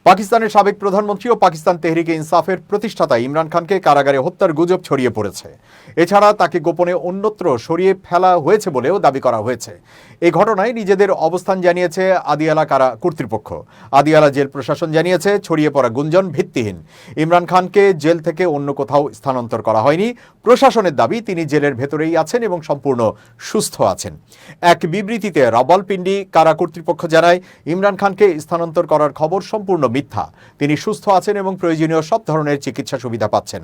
পাকিস্তানের সাবেক প্রধানমন্ত্রী ও পাকিস্তান তেহরিকে ইনসাফের প্রতিষ্ঠাতা ইমরান খানকে কারাগারে হত্যার গুজব ছড়িয়ে পড়েছে। এছাড়া তাকে গোপনে অন্যত্র সরিয়ে ফেলা হয়েছে বলেও দাবি করা হয়েছে। এই ঘটনায় নিজেদের অবস্থান জানিয়েছে আদিয়ালা কারা কর্তৃপক্ষ। আদিয়ালা জেল প্রশাসন জানিয়েছে ছড়িয়ে পড়া গুঞ্জন ভিত্তিহীন। ইমরান খানকে জেল থেকে অন্য কোথাও স্থানান্তর করা হয়নি। প্রশাসনের দাবি তিনি জেলের ভেতরেই আছেন এবং সম্পূর্ণ সুস্থ আছেন। এক বিবৃতিতে রাওয়ালপিন্ডি কারা কর্তৃপক্ষ জানায়, ইমরান খানকে স্থানান্তর করার খবর সম্পূর্ণ মিথ্যা। তিনি সুস্থ আছেন এবং প্রয়োজনীয় সব ধরনের চিকিৎসা সুবিধা পাচ্ছেন।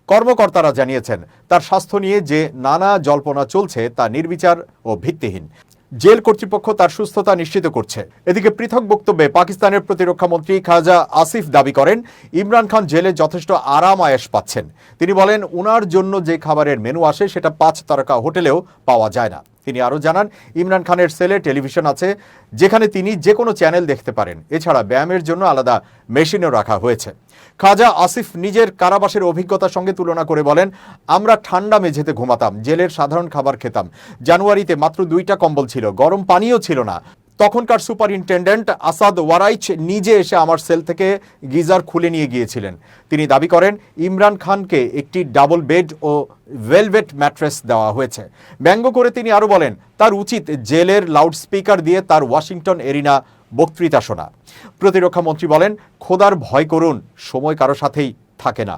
কর্মকর্তারা জানিয়েছেন, তার স্বাস্থ্য নিয়ে যে নানা জল্পনা চলছে তা নির্বিচার ও ভিত্তিহীন। জেল কর্তৃপক্ষ তার সুস্থতা নিশ্চিত করছে। এদিকে পৃথক বক্তব্যে পাকিস্তানের প্রতিরক্ষা মন্ত্রী খাজা আসিফ দাবি করেন, ইমরান খান জেলে যথেষ্ট আরাম আয়েশ পাচ্ছেন। তিনি বলেন, উনার জন্য যে খাবারের মেনু আসে সেটা 5 তারকা হোটেলেও পাওয়া যায় না। তিনি আরও জানান, ইমরান খানের সেলে টেলিভিশন আছে যেখানে তিনি যে কোনো চ্যানেল দেখতে পারেন। এছাড়া ব্যায়ামের জন্য আলাদা মেশিনও রাখা হয়েছে। খাজা আসিফ নিজের কারাবাসের অভিজ্ঞতার সঙ্গে তুলনা করে বলেন, আমরা ঠান্ডা মেঝেতে ঘুমাতাম, জেলের সাধারণ খাবার খেতাম। জানুয়ারিতে মাত্র 2টা কম্বল ছিল, গরম পানিও ছিল না। তখনকার সুপারিনটেন্ডেন্ট আসাদ ওয়ারাইচ নিজে এসে আমার সেল থেকে গিজার খুলে নিয়ে গিয়েছিলেন। তিনি দাবি করেন, ইমরান খানকে একটি ডাবল বেড ও ভেলভেট ম্যাট্রেস দেওয়া হয়েছে। ব্যঙ্গ করে তিনি আরও বলেন, তার উচিত জেলের লাউডস্পিকার দিয়ে তার ওয়াশিংটন এরিনা বক্তৃতা শোনা। প্রতিরক্ষা মন্ত্রী বলেন, খোদার ভয় করুন, সময় কারো সাথেই থাকে না।